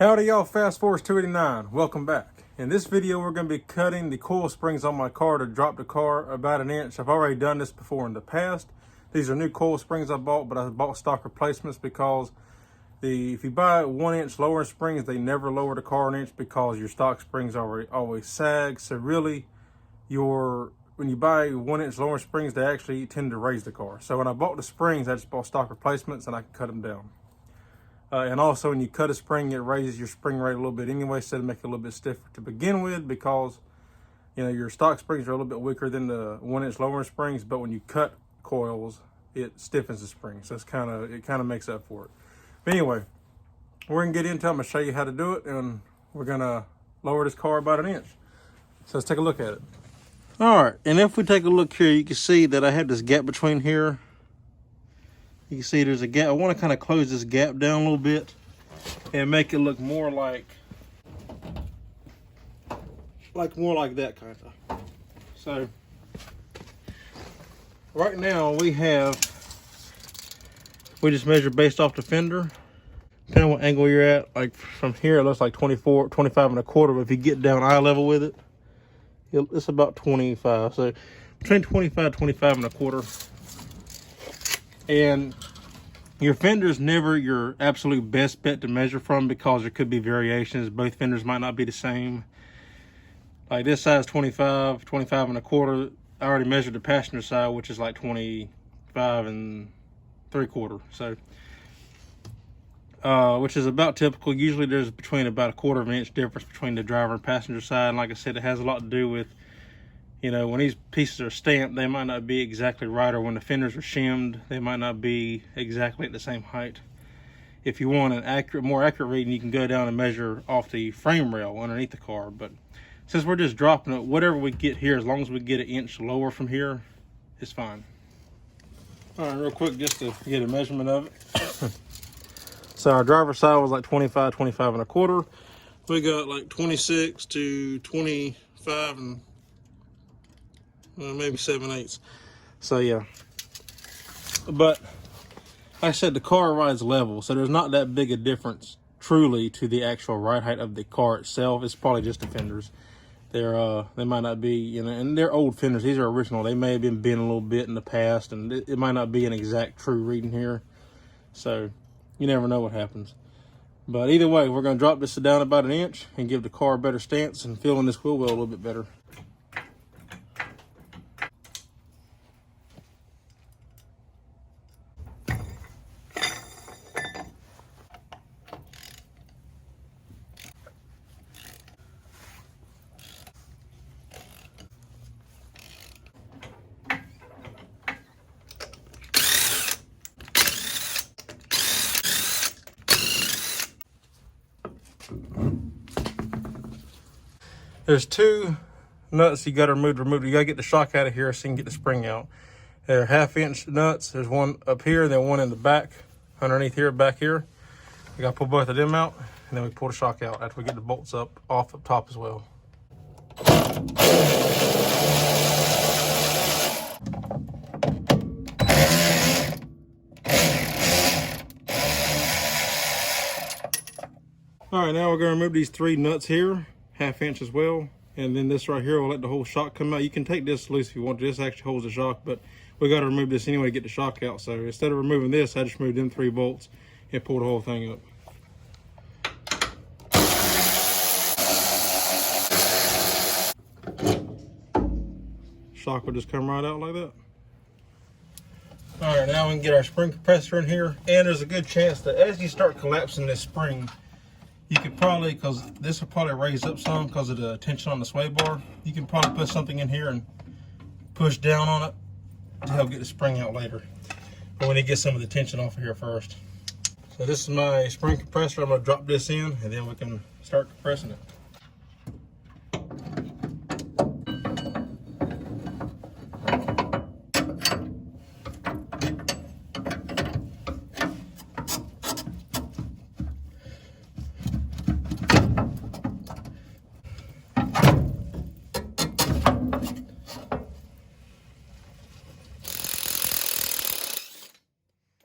Howdy y'all, Fast Force 289, welcome back. In this video we're going to be cutting the coil springs on my car to drop the car about an inch. I've already done this before in the past. These are new coil springs I bought, but I bought stock replacements because if you buy 1 inch lower springs, they never lower the car an inch because your stock springs always sag. So really, when you buy 1 inch lower springs, they actually tend to raise the car. So when I bought the springs, I just bought stock replacements and I can cut them down. And also when you cut a spring, it raises your spring rate a little bit anyway, so to make it a little bit stiffer to begin with, because your stock springs are a little bit weaker than the 1 inch lower springs, but when you cut coils, it stiffens the spring. So it kind of makes up for it. But anyway, we're gonna get into it. I'm gonna show you how to do it, and we're gonna lower this car about an inch. So let's take a look at it. All right, and if we take a look here, you can see that I have this gap between here. You can see there's a gap. I want to kind of close this gap down a little bit and make it look more like that kind of. So right now we just measure based off the fender. Depending on what angle you're at, like from here it looks like 24, 25 and a quarter, but if you get down eye level with it, it's about 25. So between 25, 25 and a quarter. And your fender is never your absolute best bet to measure from because there could be variations. Both fenders might not be the same. Like this side is 25, 25 and a quarter. I already measured the passenger side, which is like 25 and 3/4. So, which is about typical. Usually there's between about 1/4 of an inch difference between the driver and passenger side. And like I said, it has a lot to do with, when these pieces are stamped, they might not be exactly right, or when the fenders are shimmed, they might not be exactly at the same height. If you want an more accurate reading, you can go down and measure off the frame rail underneath the car. But since we're just dropping it, whatever we get here, as long as we get an inch lower from here, it's fine. All right, real quick, just to get a measurement of it. So our driver's side was like 25, 25 and a quarter. We got like 26 to 25 and maybe 7/8. So yeah, but like I said, the car rides level, so there's not that big a difference truly to the actual ride height of the car itself. It's probably just the fenders. They might not be, and they're old fenders. These are original. They may have been bent a little bit in the past, and it might not be an exact true reading here. So you never know what happens. But either way, we're going to drop this down about an inch and give the car a better stance and fill in this wheel well a little bit better. There's 2 nuts you got to remove. You got to get the shock out of here so you can get the spring out. They're 1/2 inch nuts. There's one up here, then one in the back, underneath here, back here. We got to pull both of them out, and then we pull the shock out after we get the bolts off up top as well. All right, now we're going to remove these 3 nuts here, 1/2 inch as well. And then this right here will let the whole shock come out. You can take this loose if you want to. This actually holds the shock, but we got to remove this anyway to get the shock out. So instead of removing this, I just removed them 3 bolts and pull the whole thing up. Shock will just come right out like that. All right, now we can get our spring compressor in here. And there's a good chance that as you start collapsing this spring, you could probably, because this will probably raise up some because of the tension on the sway bar, you can probably put something in here and push down on it to help get the spring out later. But we need to get some of the tension off of here first. So this is my spring compressor. I'm going to drop this in and then we can start compressing it.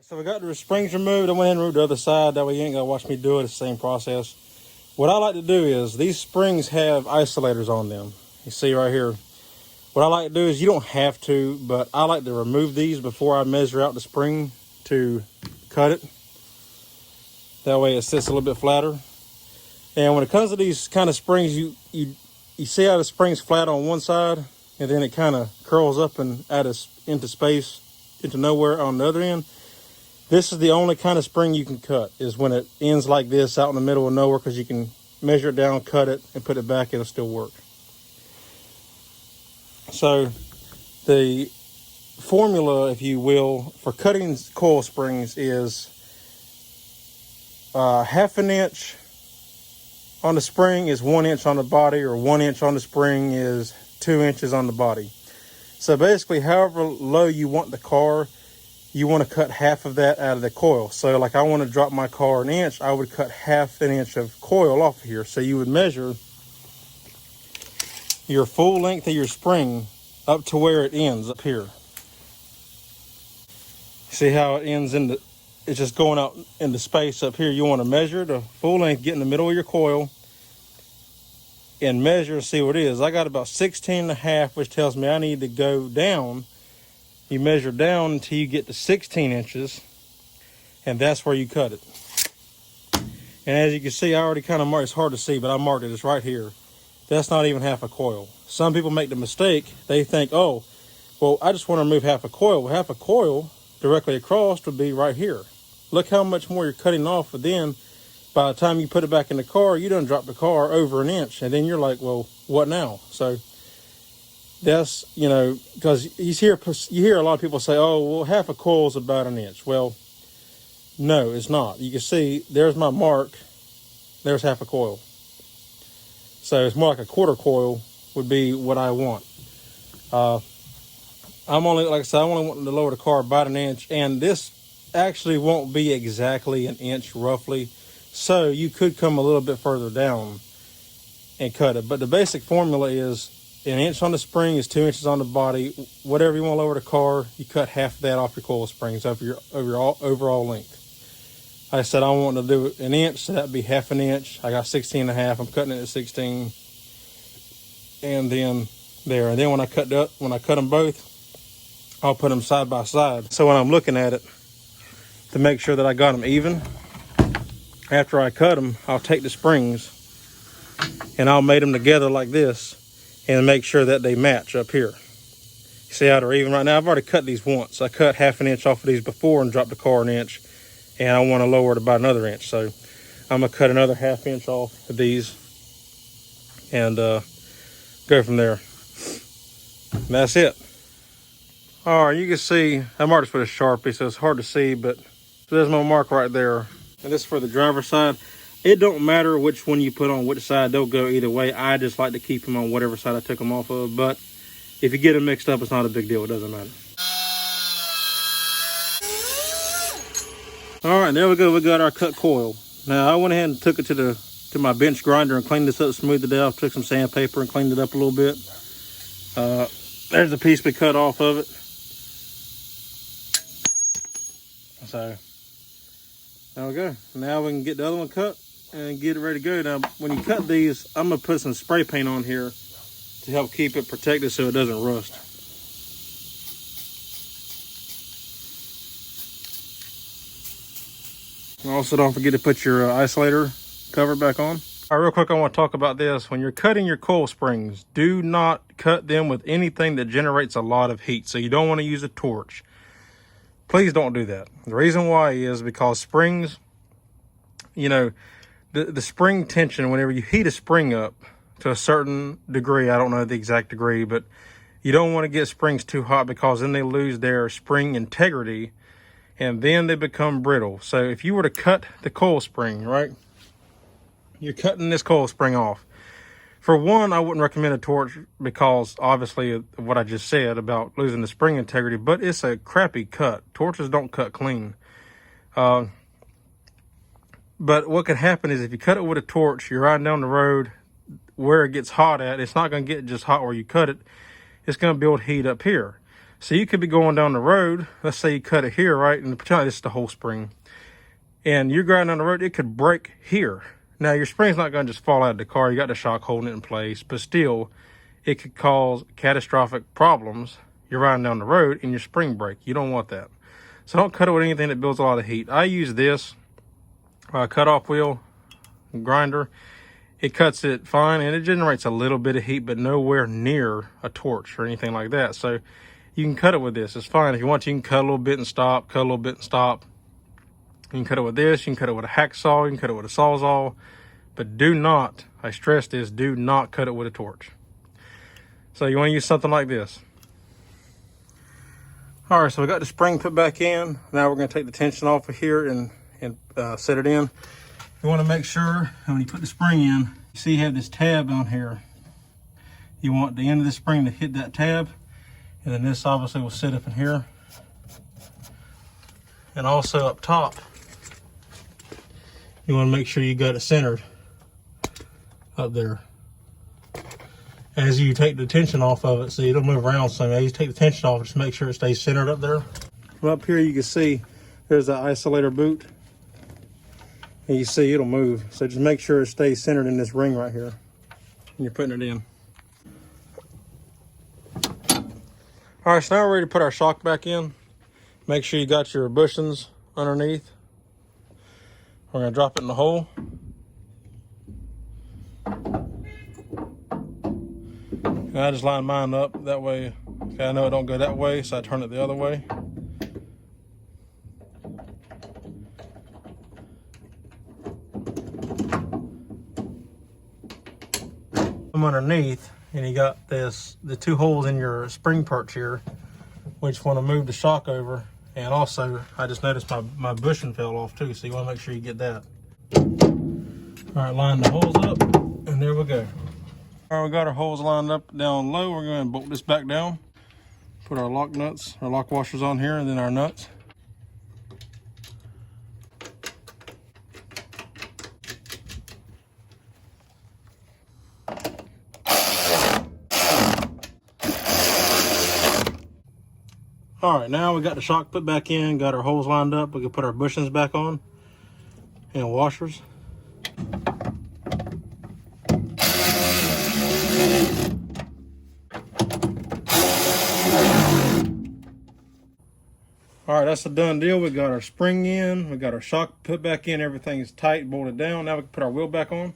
So we got the springs removed. I went ahead and removed the other side. That way you ain't got to watch me do it. It's the same process. What I like to do is, these springs have isolators on them. You see right here. What I like to do is, you don't have to, but I like to remove these before I measure out the spring to cut it. That way it sits a little bit flatter. And when it comes to these kind of springs, you see how the spring's flat on one side, and then it kind of curls up and into space, into nowhere on the other end. This is the only kind of spring you can cut, is when it ends like this out in the middle of nowhere, because you can measure it down, cut it, and put it back, it'll still work. So the formula, if you will, for cutting coil springs is half an inch on the spring is 1 inch on the body, or 1 inch on the spring is 2 inches on the body. So basically, however low you want the car, you want to cut half of that out of the coil. So like, I want to drop my car an inch, I would cut half an inch of coil off of here. So you would measure your full length of your spring up to where it ends up here. See how it ends it's just going out into space up here. You want to measure the full length, get in the middle of your coil, and measure and see what it is. I got about 16.5, which tells me I need to go down. You measure down until you get to 16 inches, and that's where you cut it. And as you can see, I already kind of marked, it's hard to see, but I marked it, it's right here. That's not even half a coil. Some people make the mistake, they think, oh, well, I just want to remove half a coil. Well, half a coil directly across would be right here. Look how much more you're cutting off, but then by the time you put it back in the car, you done dropped the car over an inch, and then you're like, well, what now? So that's, you know, because you hear a lot of people say, oh, well, half a coil is about an inch. Well, no, it's not. You can see there's my mark, there's half a coil. So it's more like a quarter coil would be what I want. I'm only, like I said, I'm only wanting to lower the car about an inch, and this actually won't be exactly an inch roughly. So you could come a little bit further down and cut it. But the basic formula is an inch on the spring is 2 inches on the body. Whatever you want to lower the car, you cut half of that off your coil springs over your overall length. Like I said, I want to do an inch, so that'd be half an inch. I got 16.5. I'm cutting it at 16. And then there. And then when I cut them both, I'll put them side by side. So when I'm looking at it, to make sure that I got them even, after I cut them, I'll take the springs and I'll mate them together like this and make sure that they match up here. You see how they're even right now? I've already cut these once. I cut half an inch off of these before and dropped the car an inch, and I want to lower it about another inch. So I'm gonna cut another half inch off of these and go from there. And that's it. All right, you can see, I marked this with a Sharpie, so it's hard to see, but there's my mark right there. And this is for the driver's side. It don't matter which one you put on which side, they'll go either way. I just like to keep them on whatever side I took them off of, but if you get them mixed up, it's not a big deal, it doesn't matter. All right, there we go, we got our cut coil. Now I went ahead and took it to my bench grinder and cleaned this up, smoothed it out, took some sandpaper and cleaned it up a little bit. There's a piece we cut off of it. So there we go. Now we can get the other one cut and get it ready to go. Now when you cut these, I'm gonna put some spray paint on here to help keep it protected so it doesn't rust. And also don't forget to put your isolator cover back on. All right, real quick, I want to talk about this. When you're cutting your coil springs, do not cut them with anything that generates a lot of heat. So you don't want to use a torch. Please don't do that. The reason why is because springs, you know, the spring tension, whenever you heat a spring up to a certain degree, I don't know the exact degree, but you don't want to get springs too hot because then they lose their spring integrity and then they become brittle. So if you were to cut the coil spring, right, you're cutting this coil spring off. For one, I wouldn't recommend a torch because obviously of what I just said about losing the spring integrity, but it's a crappy cut. Torches don't cut clean. But what could happen is if you cut it with a torch, you're riding down the road where it gets hot at, it's not going to get just hot where you cut it. It's going to build heat up here. So you could be going down the road. Let's say you cut it here, right? And pretend this is the whole spring. And you're driving down the road, it could break here. Now, your spring's not going to just fall out of the car. You got the shock holding it in place, but still, it could cause catastrophic problems. You're riding down the road and your spring break. You don't want that. So don't cut it with anything that builds a lot of heat. I use this cutoff wheel grinder. It cuts it fine and it generates a little bit of heat, but nowhere near a torch or anything like that. So you can cut it with this. It's fine. If you want to, you can cut a little bit and stop, cut a little bit and stop. You can cut it with this. You can cut it with a hacksaw. You can cut it with a sawzall. But do not, I stress this, do not cut it with a torch. So you want to use something like this. All right, so we got the spring put back in. Now we're going to take the tension off of here and set it in. You want to make sure when you put the spring in, you see you have this tab on here. You want the end of the spring to hit that tab, and then this obviously will sit up in here. And also up top, you want to make sure you got it centered up there. As you take the tension off of it, see it'll move around some. As you take the tension off, just make sure it stays centered up there. From up here you can see there's that isolator boot. And you see it'll move. So just make sure it stays centered in this ring right here when you're putting it in. All right, so now we're ready to put our shock back in. Make sure you got your bushings underneath. We're gonna drop it in the hole. And I just line mine up that way. Okay, I know it don't go that way, so I turn it the other way. Come underneath, and you got the two holes in your spring perch here, which want to move the shock over. And also, I just noticed my bushing fell off too, so you want to make sure you get that. All right, line the holes up, and there we go. All right, we got our holes lined up down low. We're going to bolt this back down, put our lock nuts, our lock washers on here, and then our nuts. All right, now we got the shock put back in, got our holes lined up. We can put our bushings back on and washers. All right, that's a done deal. We got our spring in, we got our shock put back in, everything is tight, bolted down. Now we can put our wheel back on.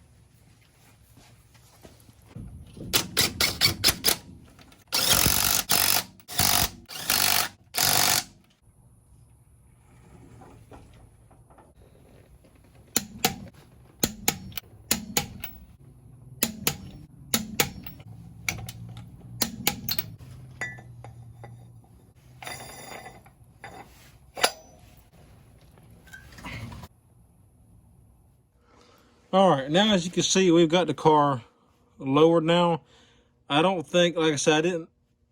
All right, now as you can see, we've got the car lowered now. I don't think, like I said,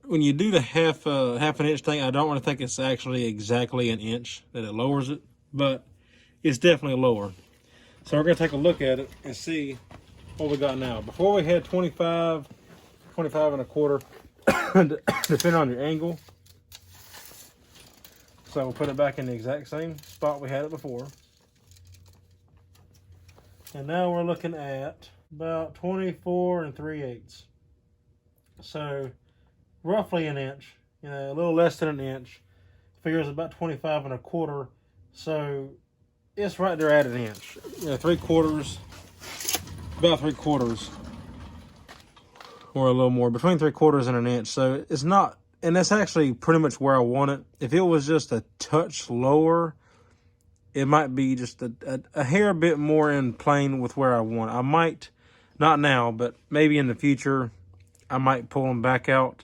when you do the half an inch thing, I don't really think it's actually exactly an inch that it lowers it, but it's definitely lower. So we're gonna take a look at it and see what we got now. Before we had 25 and a quarter, depending on your angle. So we'll put it back in the exact same spot we had it before. And now we're looking at about 24 3/8. So roughly an inch, a little less than an inch. Figures about 25 and a quarter. So it's right there at an inch. 3/4, about 3/4, or a little more, between 3/4 and an inch. So it's not, and that's actually pretty much where I want it. If it was just a touch lower, it might be just a hair bit more in plane with where I want. I might, not now, but maybe in the future, I might pull them back out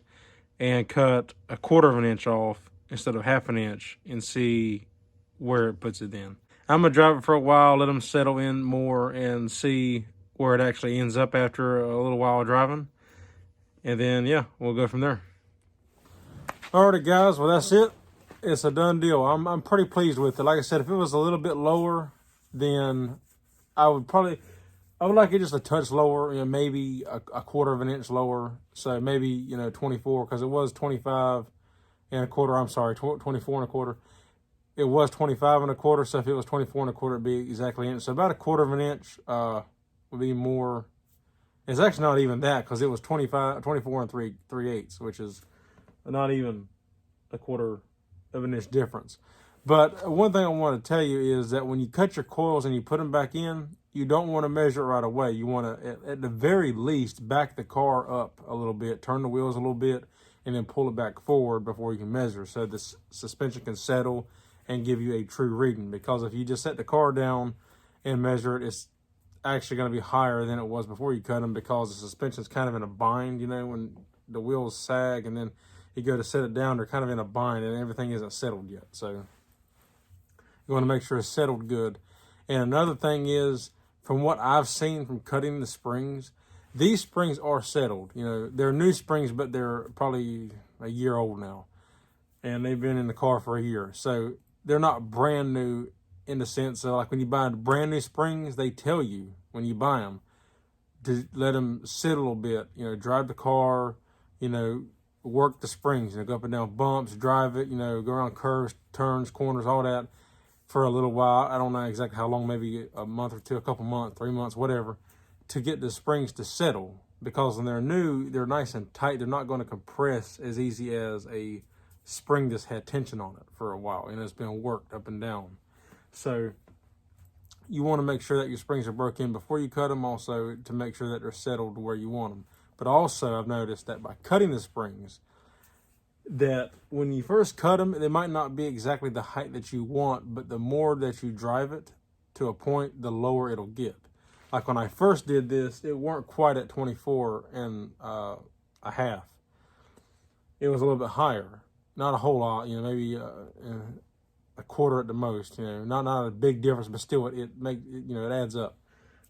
and cut 1/4 of an inch off instead of half an inch and see where it puts it in. I'm gonna drive it for a while, let them settle in more and see where it actually ends up after a little while of driving. And then, yeah, we'll go from there. Alrighty guys, well that's it. It's a done deal. I'm pretty pleased with it. Like I said, if it was a little bit lower, then I would like it just a touch lower, maybe a 1/4 of an inch lower. So maybe, 24, because it was 25 and a quarter. I'm sorry, 24 and a quarter. It was 25 and a quarter. So if it was 24 and a quarter, it'd be exactly an inch. So about 1/4 of an inch would be more. It's actually not even that, because it was 24 and 3/8, which is not even a quarter of an inch difference. But one thing I want to tell you is that when you cut your coils and you put them back in, you don't want to measure it right away. You want to, at the very least, back the car up a little bit, turn the wheels a little bit, and then pull it back forward before you can measure, so the suspension can settle and give you a true reading. Because if you just set the car down and measure it, it's actually going to be higher than it was before you cut them, because the suspension's kind of in a bind. You know, when the wheels sag and then you go to set it down, they're kind of in a bind and everything isn't settled yet. So you want to make sure it's settled good. And another thing is, from what I've seen from cutting the springs, these springs are settled. You know, they're new springs, but they're probably a year old now, and they've been in the car for a year. So they're not brand new in the sense of, like, when you buy brand new springs, they tell you when you buy them to let them sit a little bit, you know, drive the car, you know, work the springs, you know, go up and down bumps, drive it, you know, go around curves, turns, corners, all that for a little while. I don't know exactly how long, maybe a month or two, a couple months, 3 months, whatever, to get the springs to settle. Because when they're new, they're nice and tight. They're not going to compress as easy as a spring that's had tension on it for a while and it's been worked up and down. So you want to make sure that your springs are broken in before you cut them, also to make sure that they're settled where you want them. But also, I've noticed that by cutting the springs, that when you first cut them, they might not be exactly the height that you want, but the more that you drive it to a point, the lower it'll get. Like when I first did this, it weren't quite at 24 and a half. It was a little bit higher, not a whole lot, you know, maybe a quarter at the most, you know, not a big difference, but still it adds up.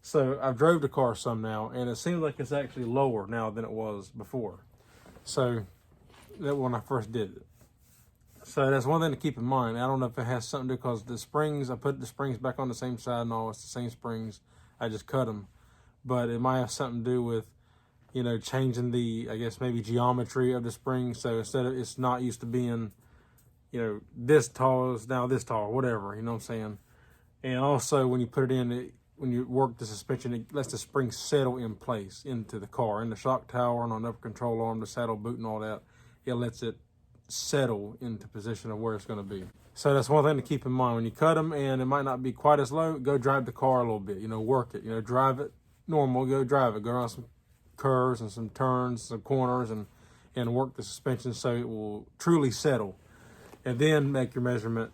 So I've drove the car some now, and it seems like it's actually lower now than it was before. So that when I first did it. So that's one thing to keep in mind. I don't know if it has something to do, because the springs, I put the springs back on the same side and all, it's the same springs. I just cut them. But it might have something to do with, you know, changing the, I guess, maybe geometry of the spring. So instead of, it's not used to being, you know, this tall, it's now this tall, whatever, you know what I'm saying? And also when you put it in, when you work the suspension, it lets the spring settle in place into the car, in the shock tower and on the upper control arm, the saddle boot and all that. It lets it settle into position of where it's going to be. So that's one thing to keep in mind. When you cut them and it might not be quite as low, go drive the car a little bit, you know, work it, you know, drive it normal, go drive it, go around some curves and some turns, some corners, and work the suspension so it will truly settle. And then make your measurement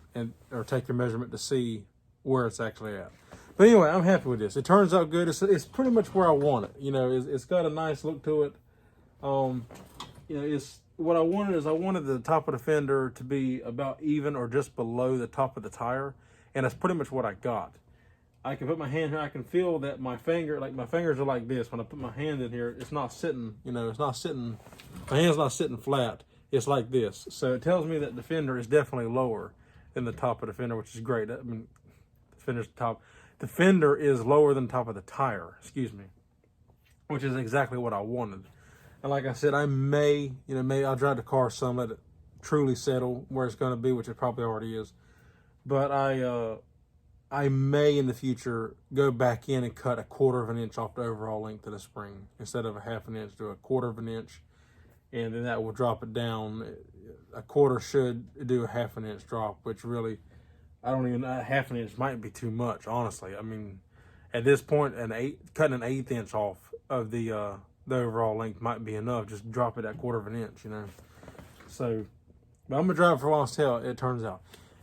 or take your measurement to see where it's actually at. But anyway, I'm happy with this. It turns out good. It's pretty much where I want it. You know, it's got a nice look to it. You know, it's what I wanted is, I wanted the top of the fender to be about even or just below the top of the tire, and that's pretty much what I got. I can put my hand here, I can feel that my finger, like my fingers are like this. When I put my hand in here, it's not sitting, you know, it's not sitting, my hand's not sitting flat. It's like this. So it tells me that the fender is definitely lower than the top of the fender, which is great. I mean, the fender's top. The fender is lower than the top of the tire, excuse me, which is exactly what I wanted. And like I said, I may, you know, maybe I'll drive the car some, let it truly settle where it's going to be, which it probably already is. But I may in the future go back in and cut 1/4 of an inch off the overall length of the spring, instead of 1/2 inch to 1/4 of an inch, and then that will drop it down. 1/4 should do 1/2 inch drop, which really, I don't even, 1/2 inch might be too much, honestly. I mean, at this point, cutting an 1/8 inch off of the overall length might be enough. Just drop it at 1/4 of an inch, you know. So, but I'm gonna drive it for a while and see how it turns out.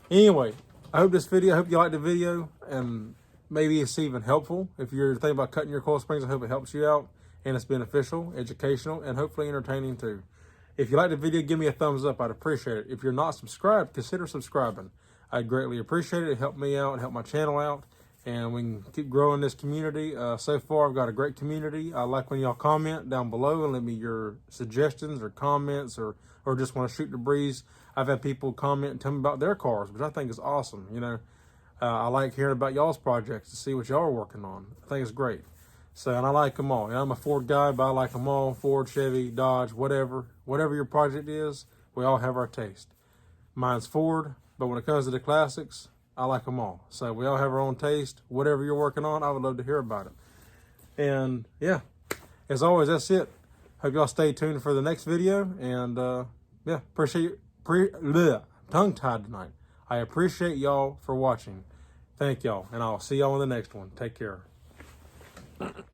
Anyway, I hope you liked the video, and maybe it's even helpful. If you're thinking about cutting your coil springs, I hope it helps you out, and it's beneficial, educational, and hopefully entertaining too. If you like the video, give me a thumbs up. I'd appreciate it. If you're not subscribed, consider subscribing. I'd greatly appreciate it. It helped me out and help my channel out, and we can keep growing this community. So far, I've got a great community. I like when y'all comment down below and let me your suggestions or comments, or just want to shoot the breeze. I've had people comment and tell me about their cars, which I think is awesome. You know, I like hearing about y'all's projects to see what y'all are working on. I think it's great. So, and I like them all. You know, I'm a Ford guy, but I like them all. Ford, Chevy, Dodge, whatever your project is, we all have our taste. Mine's Ford, but when it comes to the classics, I like them all. So we all have our own taste. Whatever you're working on, I would love to hear about it. And yeah, as always, that's it. Hope y'all stay tuned for the next video. And yeah, tongue-tied tonight. I appreciate y'all for watching. Thank y'all, and I'll see y'all in the next one. Take care.